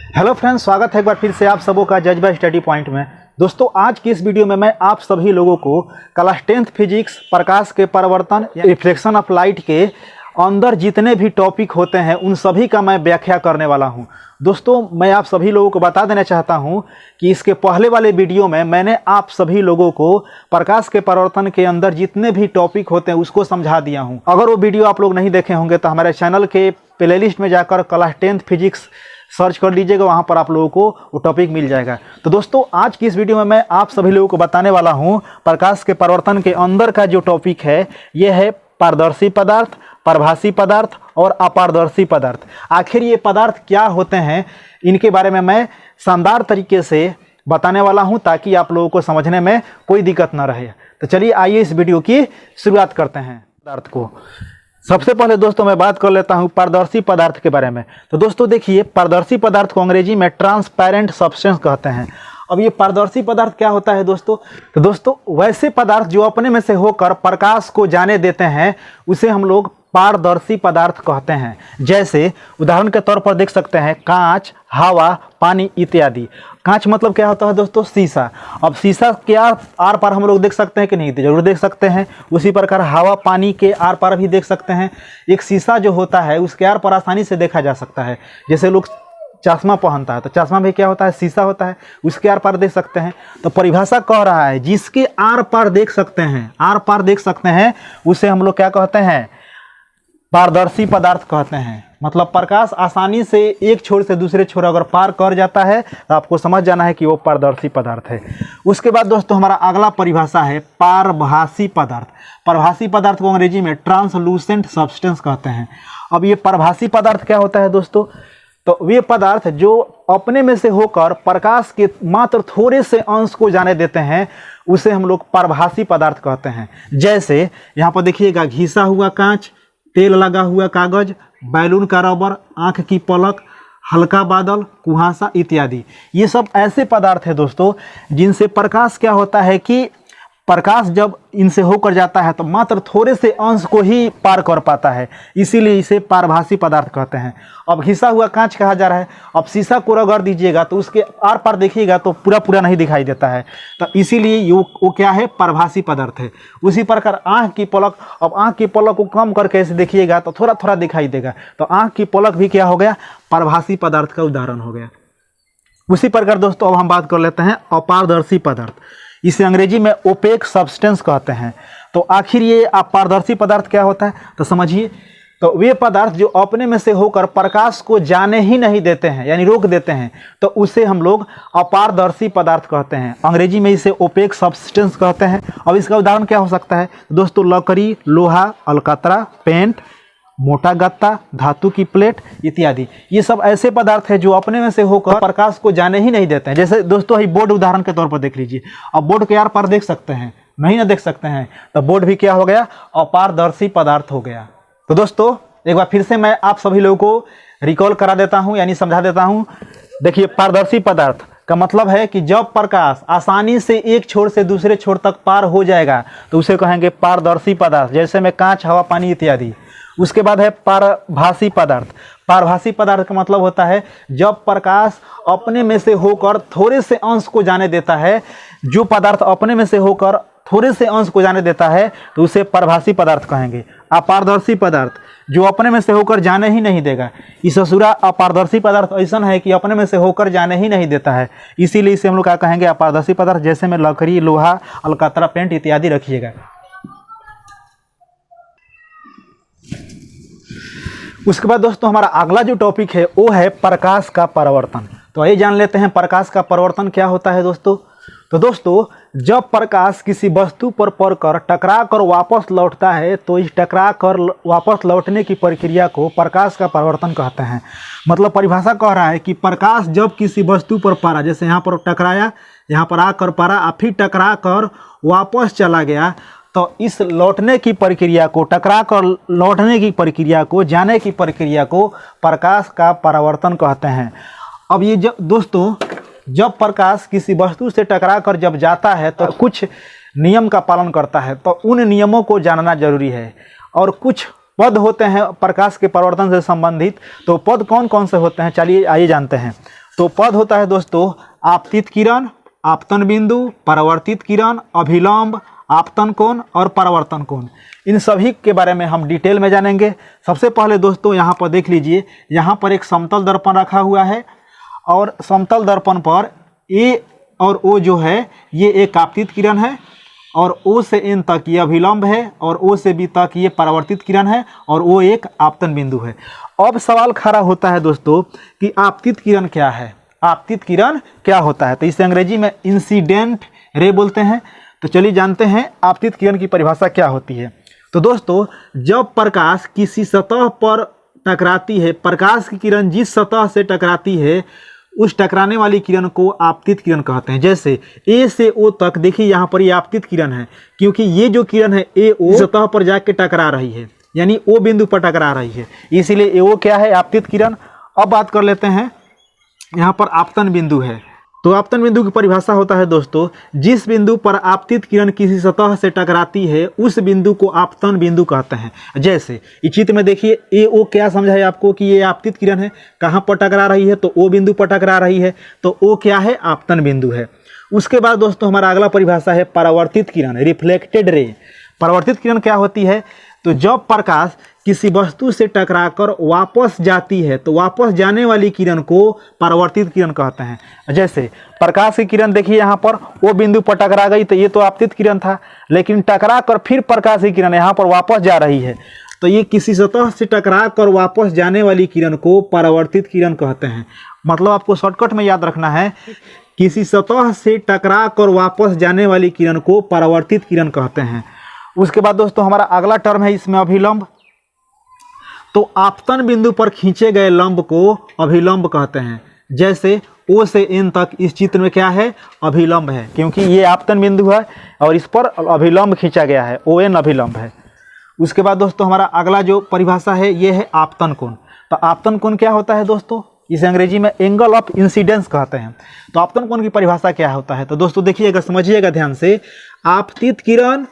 Hello friends, स्वागत है एक बार फिर से आप सबों का जज्बा स्टडी पॉइंट में। दोस्तों, आज की इस वीडियो में मैं आप सभी लोगों को क्लास 10th फिजिक्स प्रकाश के परावर्तन या रिफ्लेक्शन ऑफ लाइट के अंदर जितने भी टॉपिक होते हैं उन सभी का मैं व्याख्या करने वाला हूं। दोस्तों, मैं आप सभी लोगों को बता देना चाहता हूं कि इसके पहले वाले वीडियो में मैंने आप सभी लोगों को प्रकाश के परावर्तन के अंदर जितने भी टॉपिक होते हैं उसको समझा दिया हूं। अगर वो वीडियो आप लोग नहीं देखे होंगे तो हमारे चैनल के प्लेलिस्ट में जाकर क्लास 10th फिजिक्स सर्च कर लीजिएगा, वहाँ पर आप लोगों को वो टॉपिक मिल जाएगा। तो दोस्तों, आज की इस वीडियो में मैं आप सभी लोगों को बताने वाला हूँ प्रकाश के परावर्तन के अंदर का जो टॉपिक है ये है पारदर्शी पदार्थ, परभासी पदार्थ और अपारदर्शी पदार्थ। आखिर ये पदार्थ क्या होते हैं, इनके बारे में मैं शानदार तरीके से बताने वाला हूँ ताकि आप लोगों को समझने में कोई दिक्कत ना रहे। तो चलिए आइए इस वीडियो की शुरुआत करते हैं। पदार्थ को सबसे पहले दोस्तों मैं बात कर लेता हूं पारदर्शी पदार्थ के बारे में। तो दोस्तों देखिए, पारदर्शी पदार्थ को अंग्रेजी में ट्रांसपेरेंट सब्सटेंस कहते हैं। अब ये पारदर्शी पदार्थ क्या होता है दोस्तों? तो दोस्तों, वैसे पदार्थ जो अपने में से होकर प्रकाश को जाने देते हैं उसे हम लोग पारदर्शी पदार्थ कहते हैं। जैसे उदाहरण के तौर पर देख सकते हैं कांच, हवा, पानी इत्यादि। कांच मतलब क्या होता है दोस्तों? शीशा। अब शीशा के आर पार हम लोग देख सकते हैं कि नहीं? जरूर देख सकते हैं। उसी प्रकार हवा, पानी के आर पार भी देख सकते हैं। एक शीशा जो होता है उसके आर पार आसानी से देखा जा सकता है। जैसे लोग चश्मा पहनता है तो चश्मा भी क्या होता है? शीशा होता है, उसके आर पार देख सकते हैं। तो परिभाषा कह रहा है जिसके आर पार देख सकते हैं, आर पार देख सकते हैं, उसे हम लोग क्या कहते हैं? पारदर्शी पदार्थ कहते हैं। मतलब प्रकाश आसानी से एक छोर से दूसरे छोर अगर पार कर जाता है तो आपको समझ जाना है कि वो पारदर्शी पदार्थ है। उसके बाद दोस्तों हमारा अगला परिभाषा है पारभासी पदार्थ। पारभासी पदार्थ को अंग्रेजी में ट्रांसलूसेंट सब्सटेंस कहते हैं। अब ये पारभासी पदार्थ क्या होता है दोस्तों? तो वे पदार्थ जो अपने में से होकर प्रकाश के मात्र थोड़े से अंश को जाने देते हैं उसे हम लोग पारभासी पदार्थ कहते हैं। जैसे यहाँ पर देखिएगा, घिसा हुआ कांच, तेल लगा हुआ कागज, बैलून का रबर, आंख की पलक, हल्का बादल, कुहासा इत्यादि। ये सब ऐसे पदार्थ है दोस्तों जिनसे प्रकाश क्या होता है कि प्रकाश जब इनसे होकर जाता है तो मात्र थोड़े से अंश को ही पार कर पाता है, इसीलिए इसे पारभासी पदार्थ कहते हैं। अब घिसा हुआ कांच कहा जा रहा है। अब शीशा को रगड़ दीजिएगा तो उसके आर पार देखिएगा तो पूरा नहीं दिखाई देता है, तो इसीलिए वो क्या है? पारभासी पदार्थ है। उसी प्रकार आँख की पलक, अब आँख की पलक को कम करके ऐसे देखिएगा तो थोड़ा दिखाई देगा, तो आँख की पलक भी क्या हो गया? पारभासी पदार्थ का उदाहरण हो गया। उसी प्रकार दोस्तों अब हम बात कर लेते हैं अपारदर्शी पदार्थ। इसे अंग्रेजी में ओपेक सब्सटेंस कहते हैं। तो आखिर ये अपारदर्शी पदार्थ क्या होता है तो समझिए। तो वे पदार्थ जो अपने में से होकर प्रकाश को जाने ही नहीं देते हैं, यानी रोक देते हैं, तो उसे हम लोग अपारदर्शी पदार्थ कहते हैं। अंग्रेजी में इसे ओपेक सब्सटेंस कहते हैं। अब इसका उदाहरण क्या हो सकता है दोस्तों? लकड़ी, लोहा, अलकतरा, पेंट, मोटा गत्ता, धातु की प्लेट इत्यादि। ये सब ऐसे पदार्थ है जो अपने में से होकर प्रकाश को जाने ही नहीं देते हैं। जैसे दोस्तों बोर्ड उदाहरण के तौर पर देख लीजिए। अब बोर्ड के आर पार देख सकते हैं? नहीं ना देख सकते हैं, तो बोर्ड भी क्या हो गया? अपारदर्शी पदार्थ हो गया। तो दोस्तों एक बार फिर से मैं आप सभी लोगों को रिकॉल करा देता हूँ, यानी समझा देता हूँ। देखिए, पारदर्शी पदार्थ का मतलब है कि जब प्रकाश आसानी से एक छोर से दूसरे छोर तक पार हो जाएगा तो उसे कहेंगे पारदर्शी पदार्थ। जैसे में कांच, हवा, पानी इत्यादि। उसके बाद है पारभासी पदार्थ। पारभासी पदार्थ का मतलब होता है जब प्रकाश अपने में से होकर थोड़े से अंश को जाने देता है। जो पदार्थ अपने में से होकर थोड़े से अंश को जाने देता है तो उसे पारभासी पदार्थ कहेंगे। अपारदर्शी पदार्थ जो अपने में से होकर जाने ही नहीं देगा। इस ससुरा अपारदर्शी पदार्थ ऐसा है कि अपने में से होकर जाने ही नहीं देता है, इसीलिए इसे हम लोग क्या कहेंगे? अपारदर्शी पदार्थ। जैसे में लकड़ी, लोहा, अलकतरा, पेंट इत्यादि रखिएगा। उसके बाद दोस्तों हमारा अगला जो टॉपिक है वो है प्रकाश का परावर्तन। तो ये जान लेते हैं प्रकाश का परावर्तन क्या होता है दोस्तों। तो दोस्तों जब प्रकाश किसी वस्तु पर पड़कर टकरा कर वापस लौटता है तो इस टकरा कर वापस लौटने की प्रक्रिया को प्रकाश का परावर्तन कहते हैं। मतलब परिभाषा कह रहा है कि प्रकाश जब किसी वस्तु पर पड़ा, जैसे यहाँ पर टकराया, यहाँ पर आकर पड़ा, फिर टकरा कर वापस चला गया, तो इस लौटने की प्रक्रिया को, टकरा कर लौटने की प्रक्रिया को, जाने की प्रक्रिया को प्रकाश का परावर्तन कहते हैं। अब ये दोस्तों जब प्रकाश किसी वस्तु से टकरा कर जब जाता है तो कुछ नियम का पालन करता है, तो उन नियमों को जानना जरूरी है। और कुछ पद होते हैं प्रकाश के परावर्तन से संबंधित, तो पद कौन कौन से होते हैं चलिए आइए जानते हैं। तो पद होता है दोस्तों आपतित किरण, आपतन बिंदु, परावर्तित किरण, अभिलंब, आपतन कोण और परावर्तन कोण। इन सभी के बारे में हम डिटेल में जानेंगे। सबसे पहले दोस्तों यहाँ पर देख लीजिए, यहाँ पर एक समतल दर्पण रखा हुआ है और समतल दर्पण पर ए और ओ जो है ये एक आपतित किरण है और ओ से एन तक ये अभिलंब है और ओ से बी तक ये परावर्तित किरण है और वो एक आपतन बिंदु है। अब सवाल खड़ा होता है दोस्तों कि आपतित किरण क्या है, आपतित किरण क्या होता है। तो इसे अंग्रेजी में इंसिडेंट रे बोलते हैं। तो चलिए जानते हैं आपतित किरण की परिभाषा क्या होती है। तो दोस्तों जब प्रकाश किसी सतह पर टकराती है, प्रकाश की किरण जिस सतह से टकराती है उस टकराने वाली किरण को आपतित किरण कहते हैं। जैसे ए से ओ तक देखिए यहाँ पर ये आपतित किरण है, क्योंकि ये जो किरण है ए ओ सतह पर जाके टकरा रही है, यानी ओ बिंदु पर टकरा रही है, इसीलिए ए ओ क्या है, आपतित किरण। अब बात कर लेते हैं, यहाँ पर आपतन बिंदु है। तो आपतन बिंदु की परिभाषा होता है दोस्तों, जिस बिंदु पर आपतित किरण किसी सतह से टकराती है उस बिंदु को आपतन बिंदु कहते हैं। जैसे इस चित्र में देखिए ए ओ क्या समझा है आपको कि ये आपतित किरण है, कहाँ पर टकरा रही है, तो ओ बिंदु पर टकरा रही है, तो ओ क्या है, आपतन बिंदु है। उसके बाद दोस्तों हमारा अगला परिभाषा है परावर्तित किरण, रिफ्लेक्टेड रे। परावर्तित किरण क्या होती है, तो जब प्रकाश किसी वस्तु से टकराकर वापस जाती है तो वापस जाने वाली किरण को परावर्तित किरण कहते हैं। जैसे प्रकाश की किरण देखिए यहाँ पर वो बिंदु पर टकरा गई तो ये तो आपतित किरण था, लेकिन टकरा कर फिर प्रकाश की किरण यहाँ पर वापस जा रही है, तो ये किसी सतह से टकरा कर वापस जाने वाली किरण को परावर्तित किरण कहते हैं। मतलब आपको शॉर्टकट में याद रखना है, किसी सतह से टकरा कर वापस जाने वाली किरण को परावर्तित किरण कहते हैं। उसके बाद दोस्तों हमारा अगला टर्म है इसमें अभिलंब। तो आपतन बिंदु पर खींचे गए लंब को अभिलंब कहते हैं। जैसे ओ से एन तक इस चित्र में क्या है, अभिलंब है, क्योंकि ये आपतन बिंदु है और इस पर अभिलंब खींचा गया है, ओ एन अभिलंब है। उसके बाद दोस्तों हमारा अगला जो परिभाषा है ये है आपतन कोण। तो आपतन कोण क्या होता है दोस्तों, इसे अंग्रेजी में एंगल ऑफ इंसिडेंस कहते हैं। तो आपतन कोण की परिभाषा क्या होता है, तो दोस्तों देखिएगा, समझिएगा ध्यान से। आपतित किरण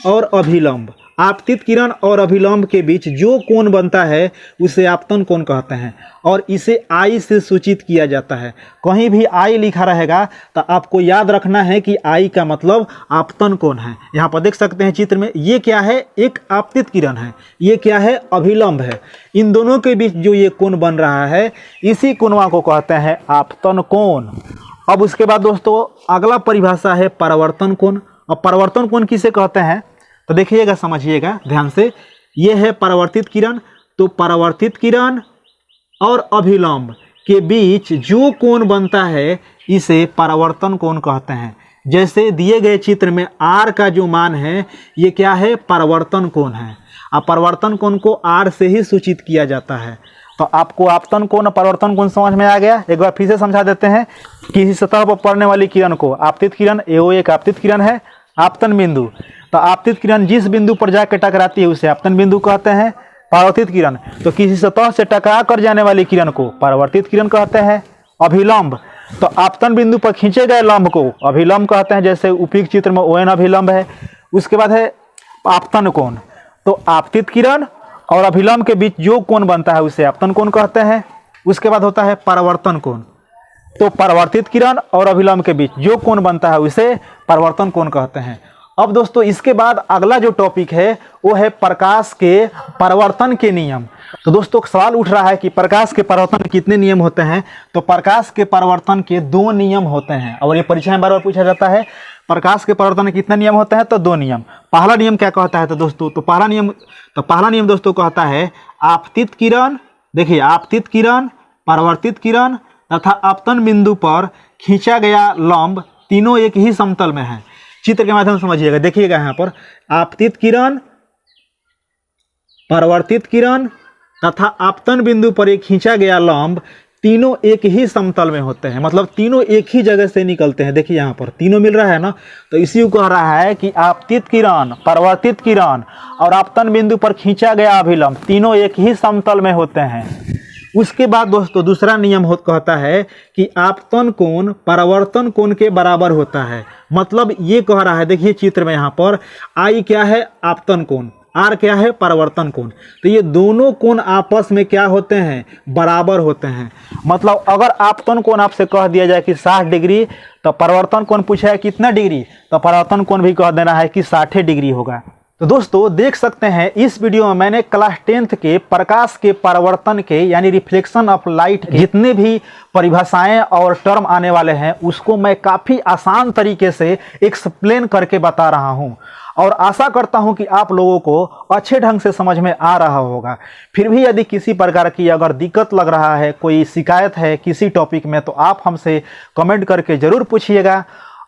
और अभिलंब, आपतित किरण और अभिलंब के बीच जो कोण बनता है उसे आपतन कोण कहते हैं और इसे आई से सूचित किया जाता है। कहीं भी आई लिखा रहेगा तो आपको याद रखना है कि आई का मतलब आपतन कोण है। यहाँ पर देख सकते हैं चित्र में, ये क्या है, एक आपतित किरण है, ये क्या है, अभिलंब है। इन दोनों के बीच जो ये कोण बन रहा है इसी कोणवा को कहते हैं आपतन कोण। अब उसके बाद दोस्तों अगला परिभाषा है परावर्तन कोण। अब परावर्तन कोण किसे कहते हैं, तो देखिएगा, समझिएगा ध्यान से। ये है परावर्तित किरण। तो परावर्तित किरण और अभिलंब के बीच जो कोण बनता है इसे परावर्तन कोण कहते हैं। जैसे दिए गए चित्र में आर का जो मान है ये क्या है, परावर्तन कोण है। अब परावर्तन कोण को आर से ही सूचित किया जाता है। तो आपको आपतन कोण और परावर्तन कोण समझ में आ गया। एक बार फिर से समझा देते हैं। किसी सतह पर पड़ने वाली किरण को आपतित किरण, एओ एक आपतित किरण है, आपतन बिंदु। तो आपतित किरण जिस बिंदु पर जाकर टकराती है उसे आपतन बिंदु कहते हैं। परावर्तित किरण तो किसी सतह से टकरा कर जाने वाली किरण को परावर्तित किरण कहते हैं। अभिलंब तो आपतन बिंदु पर खींचे गए लंब को अभिलंब कहते हैं। जैसे उपयुक्त चित्र में ओएन अभिलंब है। उसके बाद है आपतन कोण। तो आपतित किरण और अभिलंब के बीच जो कोण बनता है उसे आपतन कोण कहते हैं। उसके बाद होता है परावर्तन कोण। तो परावर्तित किरण और अभिलंब के बीच जो कोण बनता है उसे परावर्तन कोण कहते हैं। अब दोस्तों इसके बाद अगला जो टॉपिक है वो है प्रकाश के परावर्तन के नियम। तो दोस्तों सवाल उठ रहा है कि प्रकाश के परावर्तन के कितने नियम होते हैं। तो प्रकाश के परावर्तन के 2 नियम होते हैं और ये परीक्षा में बार बार पूछा जाता है प्रकाश के परावर्तन के कितने नियम होते हैं। तो 2 नियम। पहला नियम क्या कहता है तो दोस्तों पहला नियम दोस्तों कहता है आपतित किरण, देखिए आपतित किरण, परावर्तित किरण तथा आपतन बिंदु पर खींचा गया लंब तीनों एक ही समतल में है। चित्र के माध्यम से समझिएगा। देखिएगा यहाँ पर आपतित किरण, परावर्तित किरण तथा आपतन बिंदु पर एक खींचा गया लंब तीनों एक ही समतल में होते हैं। मतलब तीनों एक ही जगह से निकलते हैं। देखिए यहाँ पर तीनों मिल रहा है ना। तो इसी को कह रहा है कि आपतित किरण, परावर्तित किरण और आपतन बिंदु पर खींचा गया अभिलंब तीनों एक ही समतल में होते हैं। उसके बाद दोस्तों दूसरा नियम कहता है कि आपतन कोण परावर्तन कोण के बराबर होता है। मतलब ये कह रहा है, देखिए चित्र में यहाँ पर आई क्या है, आपतन कोण, आर क्या है, परावर्तन कोण। तो ये दोनों कोण आपस में क्या होते हैं, बराबर होते हैं। मतलब अगर आपतन कोण आपसे कह दिया जाए कि 60 डिग्री, तो परावर्तन कोण पूछा है कितना डिग्री, तो परावर्तन कोण भी कह देना है कि 60 डिग्री होगा। तो दोस्तों देख सकते हैं इस वीडियो में मैंने क्लास 10th के प्रकाश के परावर्तन के यानी रिफ्लेक्शन ऑफ लाइट के जितने भी परिभाषाएं और टर्म आने वाले हैं उसको मैं काफ़ी आसान तरीके से एक्सप्लेन करके बता रहा हूं, और आशा करता हूं कि आप लोगों को अच्छे ढंग से समझ में आ रहा होगा। फिर भी यदि किसी प्रकार की अगर दिक्कत लग रहा है, कोई शिकायत है किसी टॉपिक में, तो आप हमसे कमेंट करके ज़रूर पूछिएगा।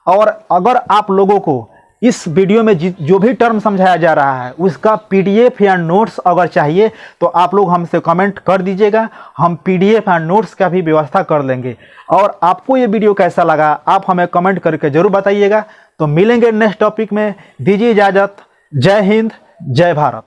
और अगर आप लोगों को इस वीडियो में जो भी टर्म समझाया जा रहा है उसका पीडीएफ या नोट्स अगर चाहिए तो आप लोग हमसे कमेंट कर दीजिएगा, हम पीडीएफ या नोट्स का भी व्यवस्था कर लेंगे। और आपको ये वीडियो कैसा लगा आप हमें कमेंट करके ज़रूर बताइएगा। तो मिलेंगे नेक्स्ट टॉपिक में, दीजिए इजाज़त। जय हिंद, जय भारत।